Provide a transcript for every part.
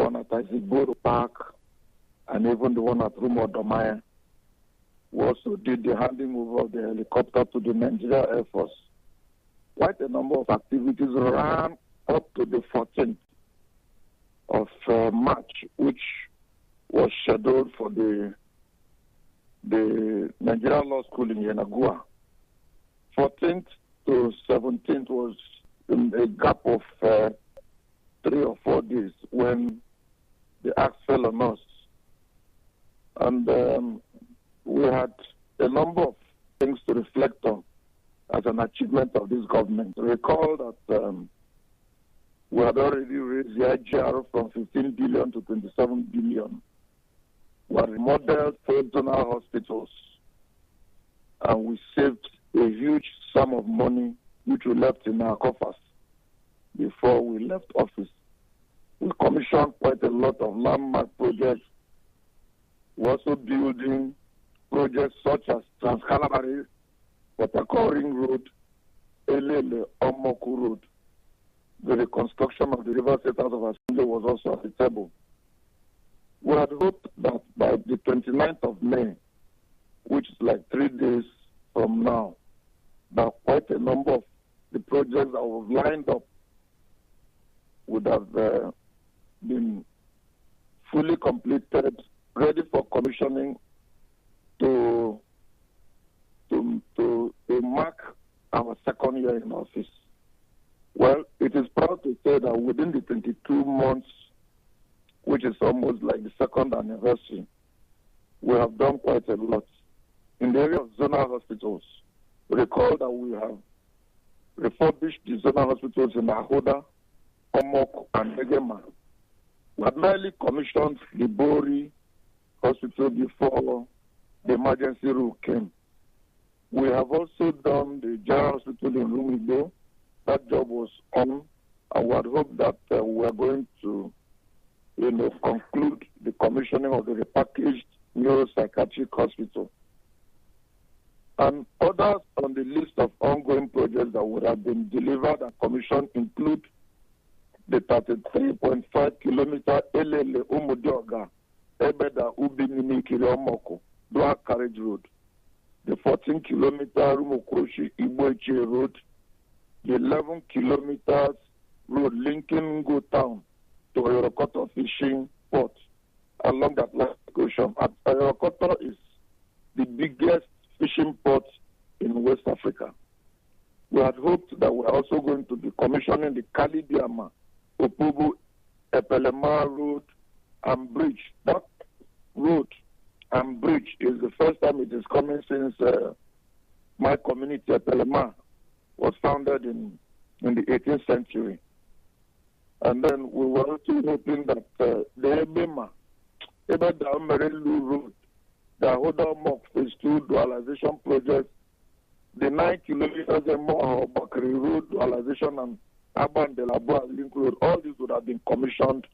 one at Aziboro Park, and even the one at Rumodomaya. We also did the handing over of the helicopter to the Nigeria Air Force. Quite a number of activities ran up to the 14th of March, which was scheduled for the Nigeria Law School in Yenagua. 14th to 17th was in a gap of 3 or 4 days when the axe fell on us. And we had a number of things to reflect on as an achievement of this government. Recall that we had already raised the IGR from 15 billion to 27 billion. We had remodeled 4 zonal hospitals, and we saved a huge sum of money which we left in our coffers before we left office. We commissioned quite a lot of landmark projects. We're also building projects such as Trans-Calabari, Waterco Ring Road, Elele, Omoku Road. The reconstruction of the River State House of Assembly was also at the table. We had hoped that by the 29th of May, which is like 3 days from now, that quite a number of the projects that were lined up would have been fully completed, ready for commissioning to mark our second year in office. Well, it is proud to say that within the 22 months, which is almost like the second anniversary, we have done quite a lot. In the area of zonal hospitals, recall that we have refurbished the zonal hospitals in Ahoda, Omok, and Egema. We had merely commissioned the Bori hospital before the emergency rule came. We have also done the general hospital in Rumido. That job was on, and we had hoped that we are going to conclude the commissioning of the repackaged neuropsychiatric hospital. And others on the list of ongoing projects that would have been delivered and commissioned include the 33.5 kilometer Elele Umudioga, Ebeda Ubinini Kiriomoko, Dua Carriage Road, the 14 kilometer Rumokroshi Iboichi Road, the 11 kilometers road linking Ngo Town to Ayorokoto Fishing Port along the Atlantic Ocean. Ayorokoto is the biggest fishing port in West Africa. We had hoped that we are also going to be commissioning the Kalidiama, Opubu, Epelema Road and Bridge. That road and bridge is the first time it is coming since my community, Epelema, was founded in the 18th century. And then we were also hoping that the Ebema Merelu Road, the Hodamok Phase 2 dualization project, the 9 kilometers and more of Bakri Road dualization and Aban de la Bois Link Road, all these would have been commissioned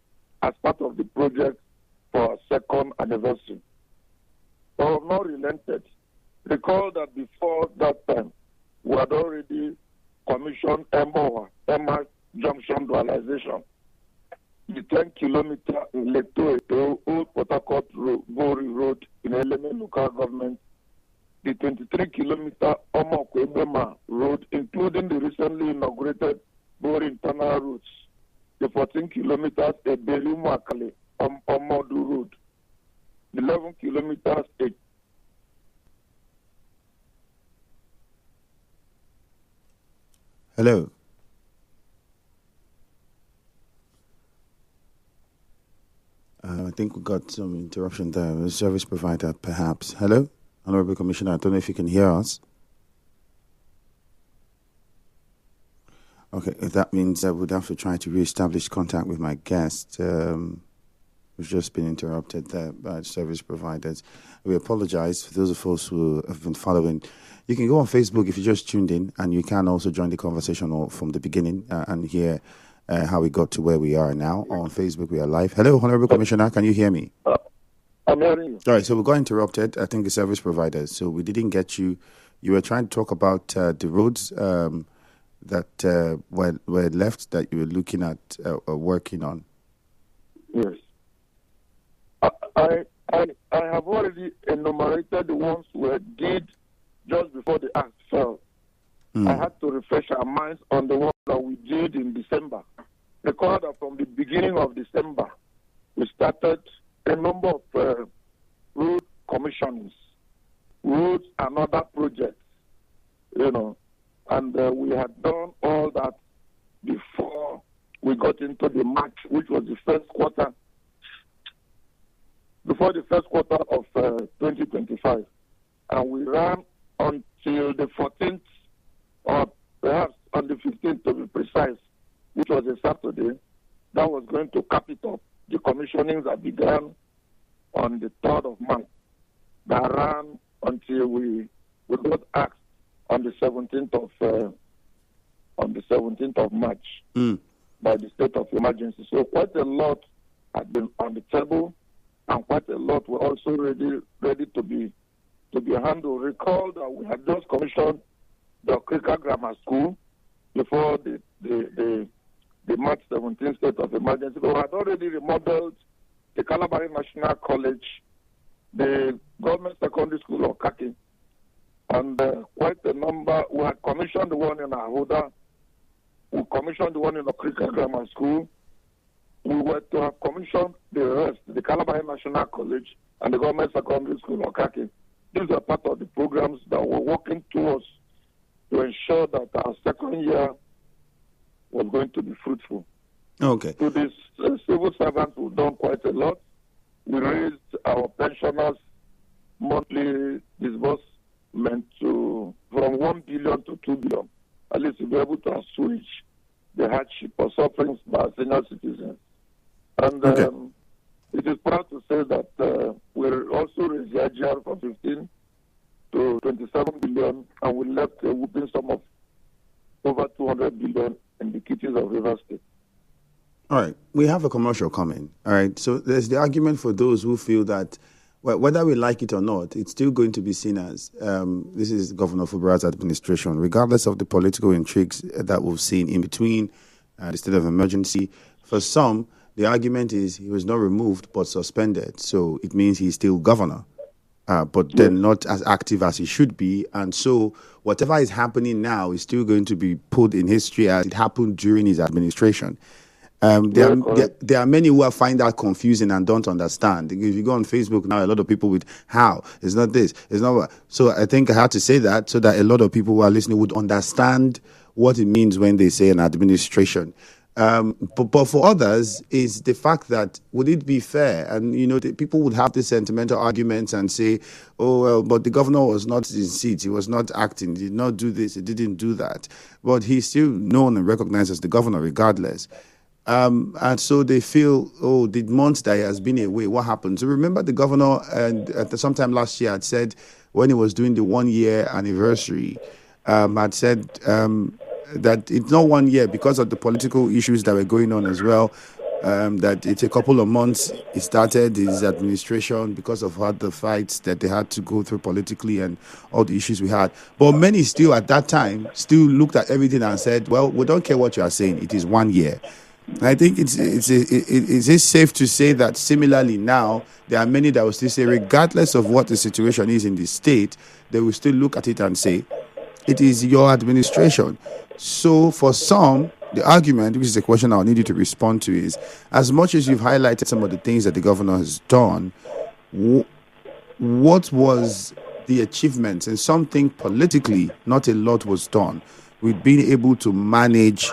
as part of the project for our second anniversary. But we have not relented. Recall that before that time, we had already commissioned Emma Junction dualization, the 10 kilometer Leto Old Port Harcourt Bori Road in Eleme local government, the 23 kilometer Omokwebema Road, including the recently inaugurated Bori internal routes, the 14 kilometers Eberimuakale Omodu Road, the 11 kilometers. Hello. I think we got some interruption there. The service provider, perhaps. Hello, Honorable Commissioner. I don't know if you can hear us. Okay, that means I would have to try to reestablish contact with my guest. We've just been interrupted there by service providers. We apologize for those of us who have been following. You can go on Facebook if you just tuned in, and you can also join the conversation from the beginning and hear how we got to where we are now. On Facebook, we are live. Hello, Honorable Commissioner. Can you hear me? I'm hearing you. All right, so we got interrupted. I think the service providers. So we didn't get you. You were trying to talk about the roads that were left that you were looking at working on. Yes. I have already enumerated the ones we did just before the act fell. I had to refresh our minds on the ones that we did in December. Recall that from the beginning of December, we started a number of road commissions, roads and other projects, and we had done all that before we got into the March, which was the first quarter, before the first quarter of 2025. And we ran until the 14th, or perhaps on the 15th to be precise, which was a Saturday. That was going to cap it up. The commissionings that began on the 3rd of March, that ran until we got asked on the 17th of March by the state of emergency. So quite a lot had been on the table, and quite a lot were also ready to be handled. Recall that we had just commissioned the Krika Grammar School before the March 17th state of emergency. We had already remodeled the Calabar National College, the government secondary school of Kaki, and quite a number. We had commissioned the one in Ahoda. We commissioned the one in the Krika Grammar School. We were to have commissioned the rest, the Calabar National College and the government secondary school of Kaki. These are part of the programs that we're working towards to ensure that our second year was going to be fruitful. Okay. To these civil servants, we've done quite a lot. We raised our pensioners' monthly disbursement from 1 billion to 2 billion, at least to be able to assuage the hardship or sufferings by senior citizens. And it is proud to say that we also raised the IGR from 15 to 27 billion, and we left a whooping sum of over 200 billion in the kitties of River State. All right, we have a commercial coming. All right, so there's the argument for those who feel that, well, whether we like it or not, it's still going to be seen as this is Governor Fubara's administration, regardless of the political intrigues that we've seen in between the state of emergency. For some, the argument is he was not removed but suspended, so it means he's still governor, but then not as active as he should be. And so whatever is happening now is still going to be put in history as it happened during his administration. There are many who find that confusing and don't understand. If you go on Facebook now, a lot of people with how it's not this, it's not what. So I think I had to say that so that a lot of people who are listening would understand what it means when they say an administration. But for others, is the fact that would it be fair? And the people would have these sentimental arguments and say, "Oh well, but the governor was not in seat; he was not acting; he did not do this; he didn't do that." But he's still known and recognized as the governor, regardless. And so they feel, oh, the months that he has been away, what happened? So remember the governor, and at sometime last year, had said when he was doing the 1-year anniversary, had said that it's not 1 year because of the political issues that were going on as well. That it's a couple of months he started his administration because of all the fights that they had to go through politically and all the issues we had. But many still at that time still looked at everything and said, well, we don't care what you are saying. It is 1 year. I think it's safe to say that similarly now, there are many that will still say, regardless of what the situation is in the state, they will still look at it and say, it is your administration. So for some, the argument, which is a question I'll need you to respond to, is as much as you've highlighted some of the things that the governor has done, what was the achievements? And something politically, not a lot was done. We've been able to manage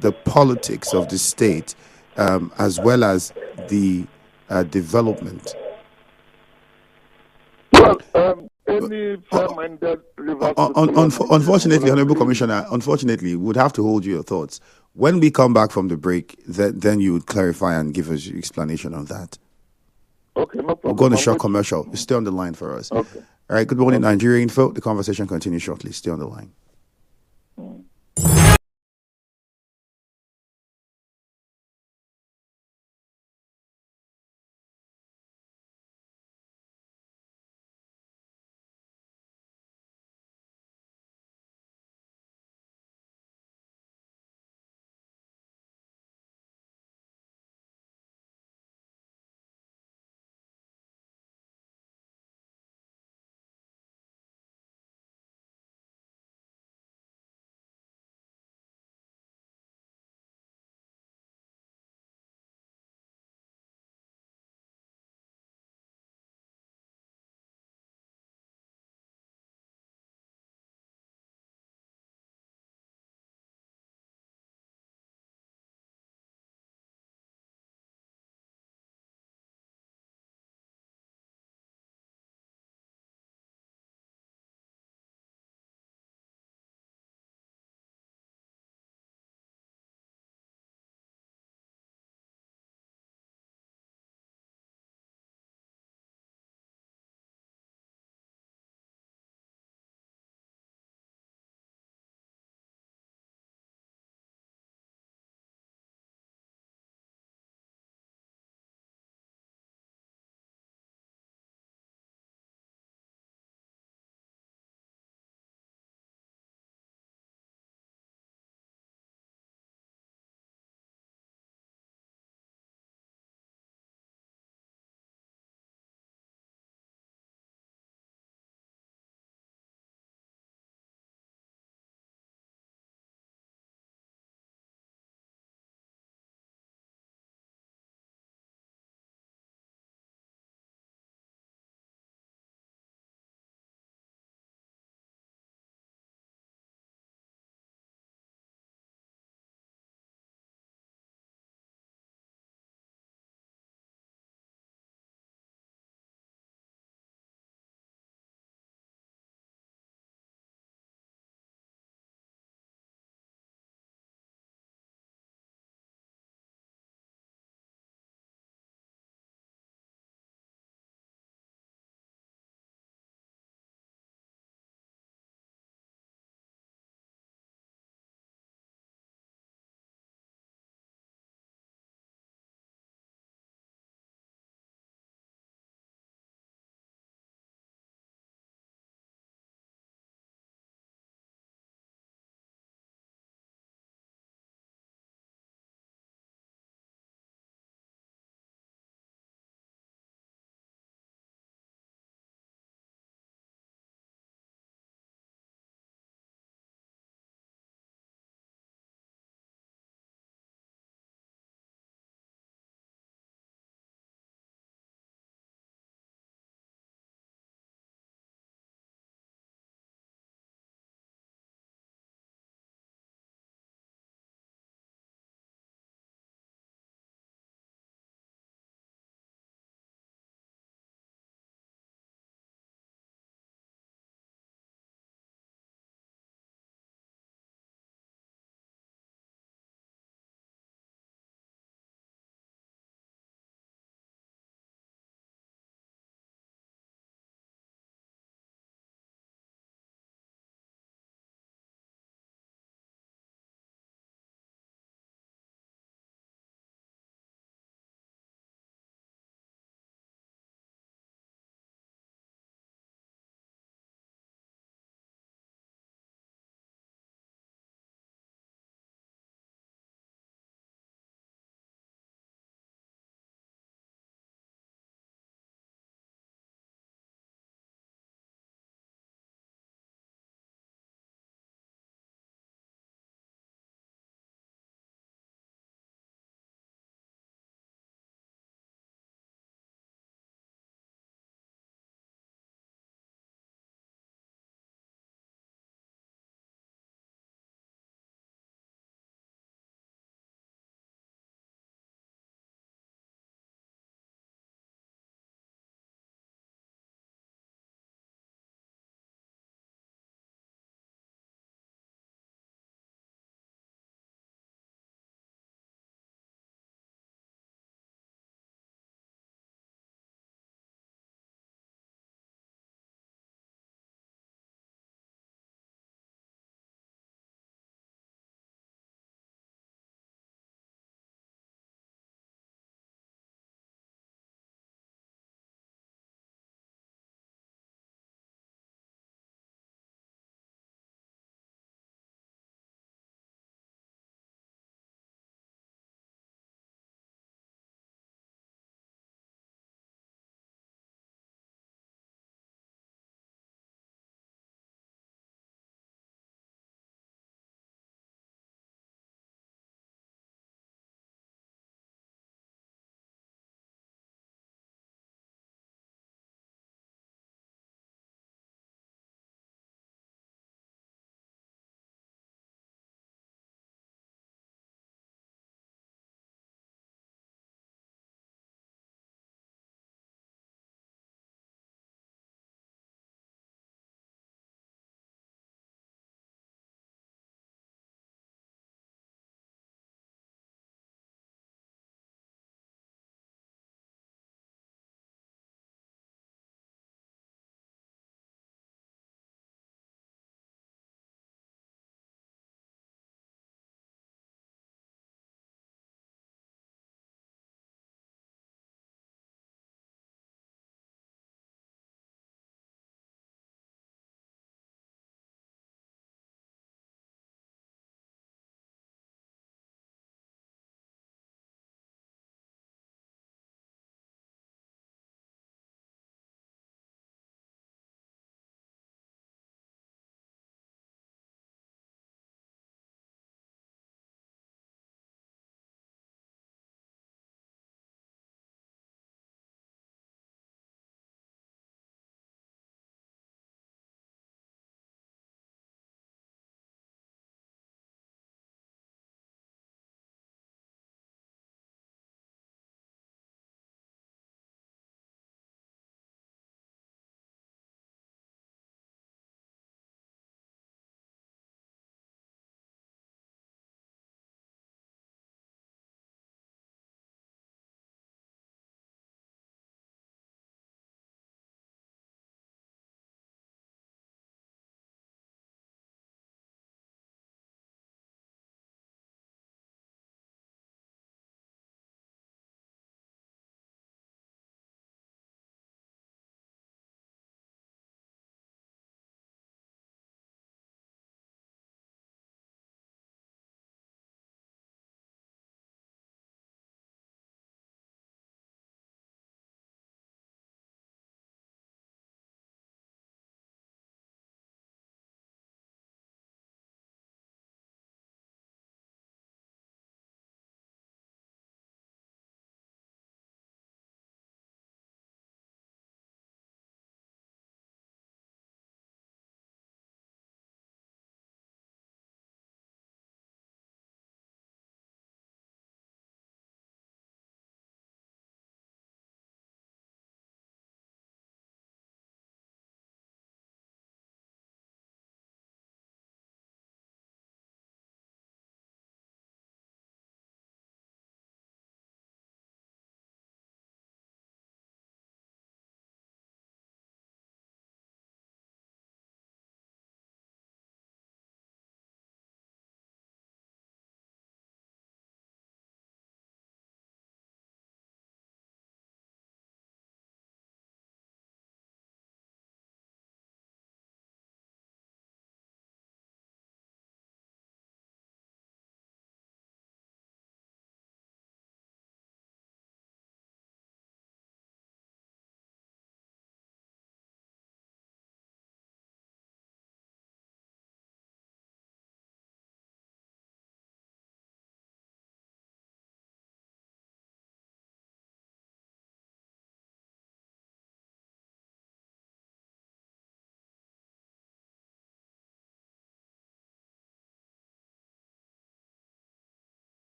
the politics of the state as well as the development. Well, any fair-minded unfortunately, Honorable Commissioner, we would have to hold your thoughts. When we come back from the break, then you would clarify and give us your explanation on that. Okay, no problem. We're going to short commercial. Stay on the line for us. Okay. All right, good morning, Nigeria Info. The conversation continues shortly. Stay on the line.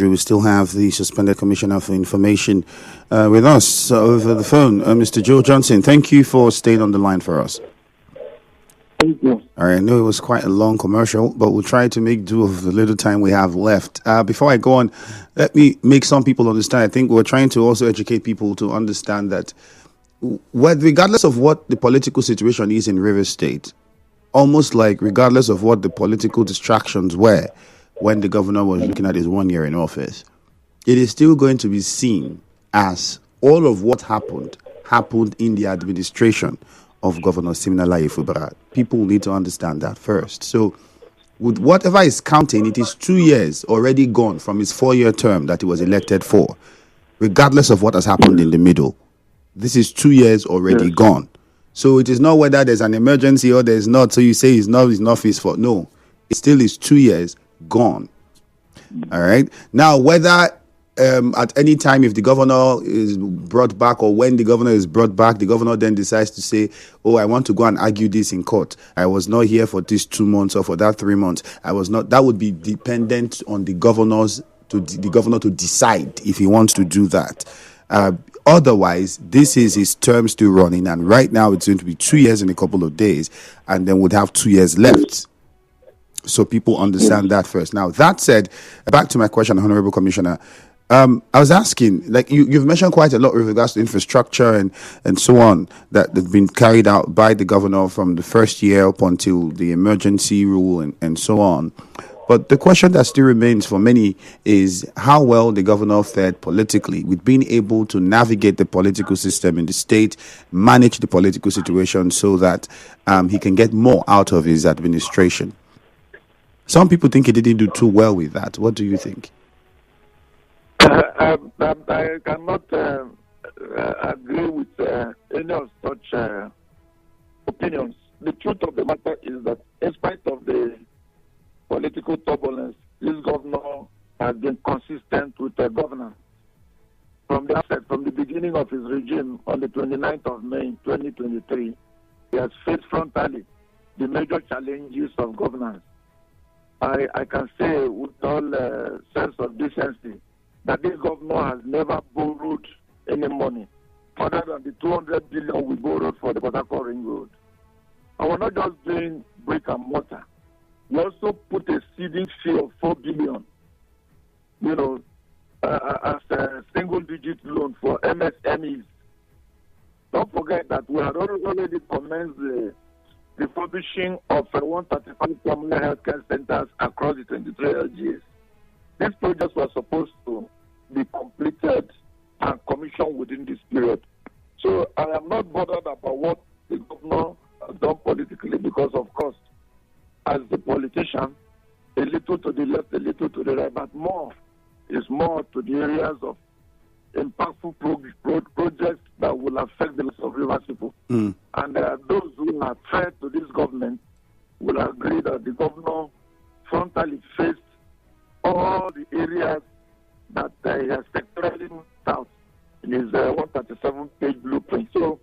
We still have the suspended Commissioner for Information with us over the phone, Mr. Joe Johnson. Thank you for staying on the line for us. Thank you. All right, I know it was quite a long commercial, but we'll try to make do of the little time we have left. Before I go on, let me make some people understand. I think we're trying to also educate people to understand that regardless of what the political situation is in Rivers State, almost like regardless of what the political distractions were when the governor was looking at his 1 year in office, it is still going to be seen as all of what happened in the administration of Governor Siminalayi Fubara. People need to understand that first. So with whatever is counting, it is 2 years already gone from his 4-year term that he was elected for, regardless of what has happened in the middle. This is 2 years already gone. So it is not whether there's an emergency or there's not. So you say he's not in office for. No, it still is 2 years gone. All right. Now, whether at any time, if the governor is brought back or when the governor is brought back, the governor then decides to say, oh, I want to go and argue this in court. I was not here for this 2 months or for that 3 months. I was not. That would be dependent on the governor to decide if he wants to do that. Otherwise, this is his term still running. And right now, it's going to be 2 years in a couple of days. And then we'd have 2 years left. So people understand that first. Now, that said, back to my question, Honorable Commissioner. I was asking, like you've mentioned quite a lot with regards to infrastructure and so on that have been carried out by the governor from the first year up until the emergency rule and so on. But the question that still remains for many is how well the governor fared politically with being able to navigate the political system in the state, manage the political situation so that he can get more out of his administration. Some people think he didn't do too well with that. What do you think? I cannot agree with any of such opinions. The truth of the matter is that in spite of the political turbulence, this governor has been consistent with the governance. From the outset, from the beginning of his regime on the 29th of May 2023, he has faced frontally the major challenges of governance. I can say with all sense of decency that this governor has never borrowed any money other than the 200 billion we borrowed for the Port Harcourt Ring Road. And we're not just doing brick and mortar. We also put a seeding fee of 4 billion, as a single-digit loan for MSMEs. Don't forget that we had already commenced the refurbishing of 135 primary healthcare centers across the 23 LGAs. These projects were supposed to be completed and commissioned within this period. So I am not bothered about what the governor has done politically because, of course, as the politician, a little to the left, a little to the right, but more is more to the areas of impactful projects that will affect the lives of Rivers people. And those who are fair to this government will agree that the governor frontally faced all the areas that he has sectorally out in his 137-page blueprint. So,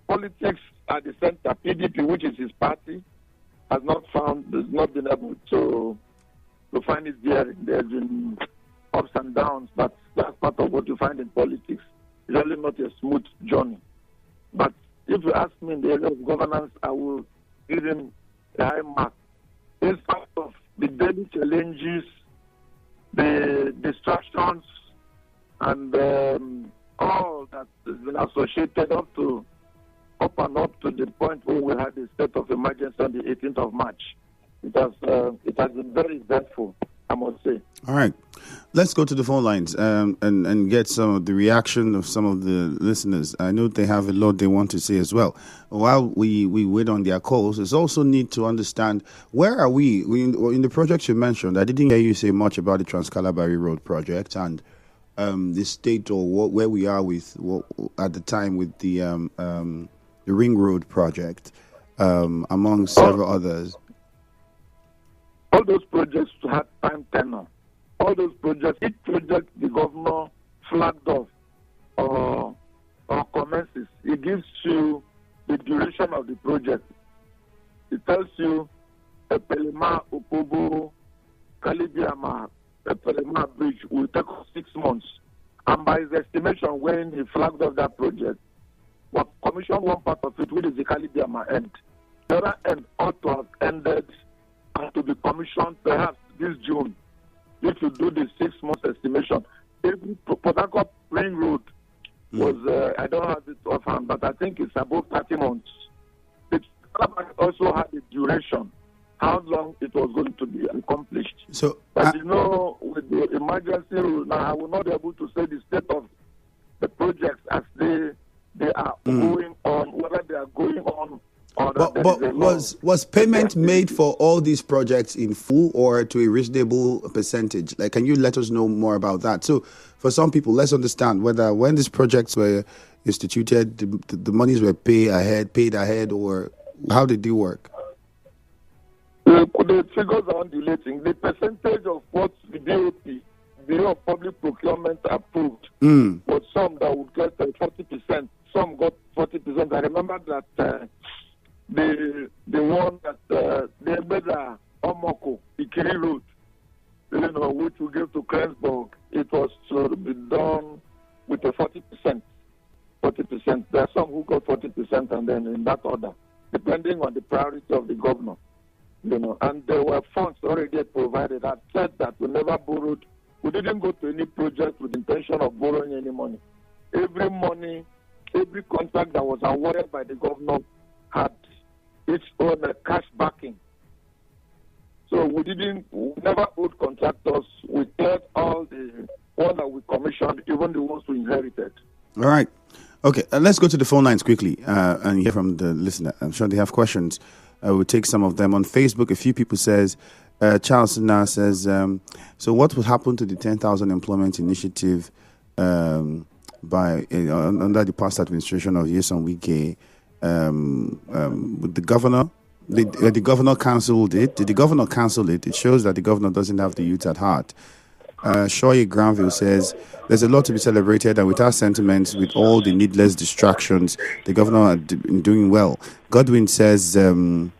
politics at the center, PDP, which is his party, has not been able to find its bearing. There's been ups and downs, but that's part of what you find in politics. It's really not a smooth journey. But if you ask me in the area of governance, I will give him a high mark. In spite of the daily challenges, the distractions, and all that has been associated up and up to the point where we had the state of emergency on the 18th of March. It has been very eventful, I must say. All right. Let's go to the phone lines and get some of the reaction of some of the listeners. I know they have a lot they want to say as well. While we wait on their calls, it's also need to understand where are we in the projects you mentioned. I didn't hear you say much about the Trans-Calabari Road project and the state or where we are with at the time with the Ring Road project, among several others. All those projects had time tenor. All those projects, each project the governor flagged off or commences, it gives you the duration of the project. It tells you Pelema, Opobo, Kalibiama, the Pelema Bridge will take 6 months. And by his estimation, when he flagged off that project, we commissioned one part of it, which is the Calibiama end. The other end ought to have ended and to be commissioned perhaps this June. If you do the 6 months estimation, every Port Harcourt Ring Road was, I don't have it offhand, but I think it's about 30 months. It also had a duration, how long it was going to be accomplished. So, but with the emergency rule, now I will not be able to say the state of the projects as they are going on, whether they are going on. But was payment made for all these projects in full or to a reasonable percentage? Like, can you let us know more about that? So, for some people, let's understand whether when these projects were instituted, the monies were paid ahead, or how did they work? The figures are undulating. The percentage of what the BOP, Bureau of Public Procurement, approved was some that would get 40%, some got 40%. I remember that the one that the Beda Omoko, Ikiri Road, which we gave to Krensburg, it was to be done with a 40%. 40%. There are some who got 40%, and then in that order, depending on the priority of the governor. And there were funds already provided. I said that we never borrowed. We didn't go to any project with the intention of borrowing any money. Every money, every contract that was awarded by the governor had its own cash backing. So we never owed contractors. We cleared all the ones that we commissioned, even the ones we inherited. All right. Okay, let's go to the phone lines quickly and hear from the listener. I'm sure they have questions. We'll take some of them. On Facebook, a few people says, Charles now says, so what would happen to the 10,000 employment initiative under the past administration of Yeson Wike? With the governor? The governor cancelled it. Did the governor cancel it? It shows that the governor doesn't have the youth at heart. Shoye Granville says, there's a lot to be celebrated, and without sentiments, with all the needless distractions, the governor are doing well. Godwin says, good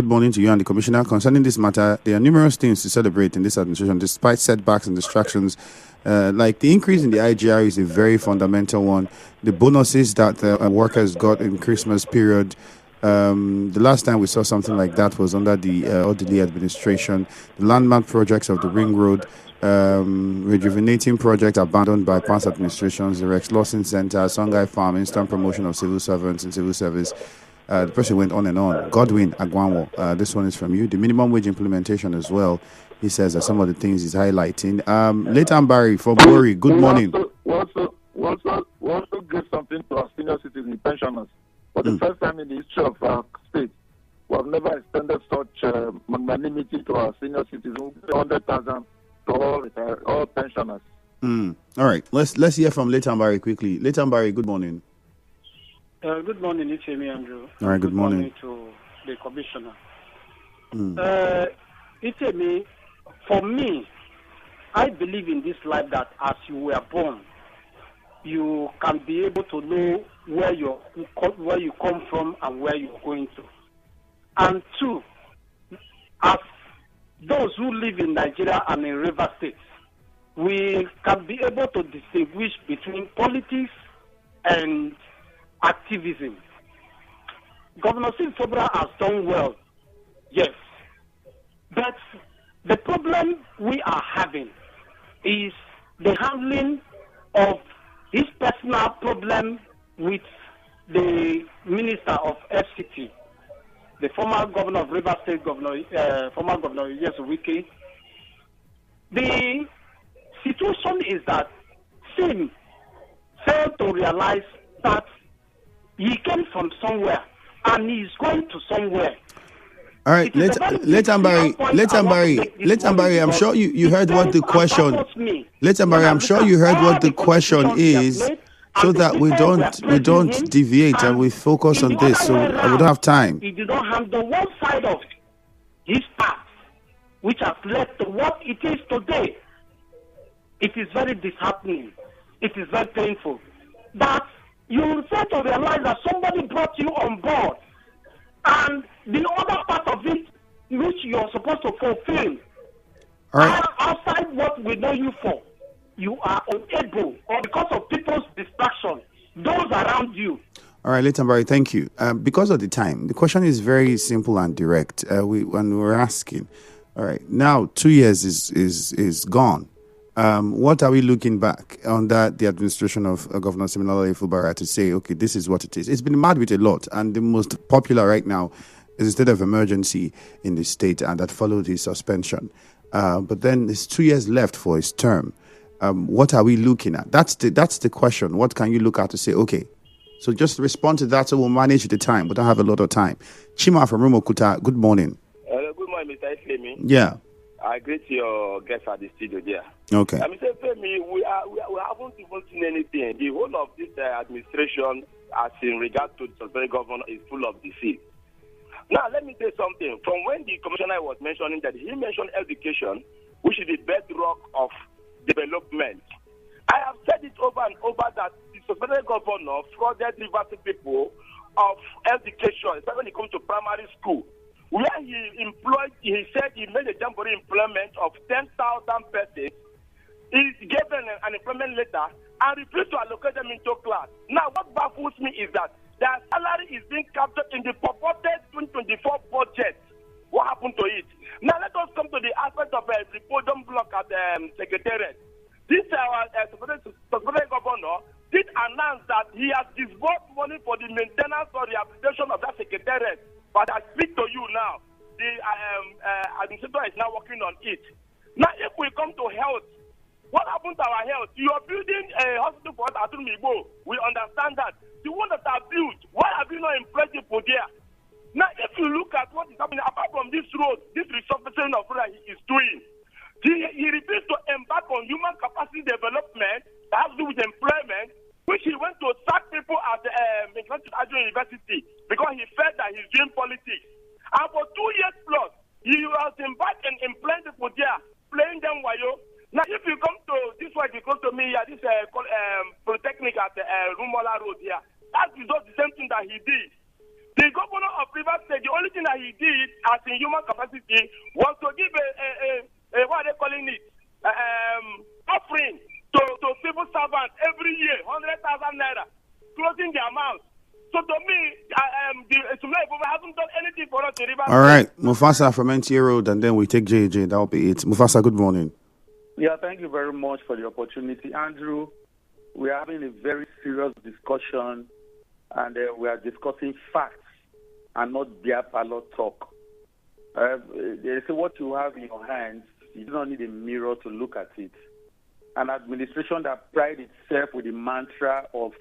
morning to you and the commissioner. Concerning this matter, there are numerous things to celebrate in this administration, despite setbacks and distractions. Like the increase in the IGR is a very fundamental one. The bonuses that workers got in Christmas period, the last time we saw something like that was under the Odili administration. The landmark projects of the Ring Road, rejuvenating project abandoned by past administrations, the Rex Lawson Center, Songhai Farm, instant promotion of civil servants and civil service. The person went on and on. Godwin Agwanwo, this one is from you. The minimum wage implementation as well. He says that some of the things he's highlighting. Leighton Barry from Bori, good morning. We also give something to our senior citizen pensioners. For the first time in the history of our state, we have never extended such magnanimity to our senior citizens, 100,000 to all pensioners. All right, let's hear from Leighton Barry quickly. Leighton Barry, good morning. Good morning, it's Amy Andrew. All right, good morning to the commissioner. It's Amy. For me, I believe in this life that as you were born, you can be able to know where you come from and where you're going to. And two, as those who live in Nigeria and in River State, we can be able to distinguish between politics and activism. Governor Fubara has done well, yes. But the problem we are having is the handling of his personal problem with the Minister of FCT, the former governor of River State, former governor Yeson Wike. The situation is that Sim failed to realize that he came from somewhere and he's going to somewhere. All right, Leighton Barry, I'm sure you heard what the question. Leighton Barry, I'm sure you heard what the question is, so that we don't deviate and we focus on this. So we don't have time. He did not handle one side of his path, which has led to what it is today. It is very disheartening. It is very painful that you fail to realize that somebody brought you on board, and the other part of it, which you are supposed to fulfill, All right. Outside what we know you for, you are unable, or because of people's distraction, those around you. All right, Letenberry, thank you. Because of the time, the question is very simple and direct. When we're asking, all right, now 2 years is gone. What are we looking back under the administration of Governor Siminala Fubara to say, okay, this is what it is? It's been mad with a lot, and the most popular right now is a state of emergency in the state, and that followed his suspension. But then there's 2 years left for his term. What are we looking at? That's the question. What can you look at to say, okay, so just respond to that so we'll manage the time. We don't have a lot of time. Chima from Rumokuta, good morning. Good morning, Mr. Femi. Yeah. I greet your guests at the studio there. Okay. Mr. Femi, we haven't even seen anything. The whole of this administration, as in regard to the federal governor, is full of deceit. Now, let me say something. From when the commissioner was mentioning that, he mentioned education, which is the bedrock of development. I have said it over and over that the federal governor frauded Rivers people of education, especially when it comes to primary school, where he said he made a temporary employment of 10,000 persons. He gave them an employment letter and refused to allocate them into class. Now, what baffles me is that their salary is being captured in the purported 2024 budget. What happened to it? Now, let us come to the aspect of the podium block at the Secretariat. This federal governor did announce that he has disbursed money for the maintenance or rehabilitation of that secretariat. But I speak to you now, the administrator is now working on it. Now, if we come to health, what happened to our health? You are building a hospital for us at Mibo. We understand that. The one that are built, why have you not employed people there? Now, if you look at what is happening, apart from this road, this resurfacing of road he is doing, he refused to embark on human capacity development that has to do with employment, which he went to sack people at the University because he felt that he's doing politics. And for 2 years plus, he was embarked in employing people there, playing them wayo. Now, if you come to this way, you come to me, this Polytechnic at Rumola Road here, that is just the same thing that he did. The governor of Rivers State, the only thing that he did as in human capacity was to give what are they calling it? Offering to civil servants every year, 100,000 naira, closing their mouths. So to me, the Sumai hasn't done anything for us in Rivers. All right, Mufasa from NTA Road, and then we take JJ. That'll be it. Mufasa, good morning. Yeah, thank you very much for the opportunity. Andrew, we are having a very serious discussion, and we are discussing facts and not beer parlor talk. They say what you have in your hands, you don't need a mirror to look at it. An administration that prides itself with the mantra of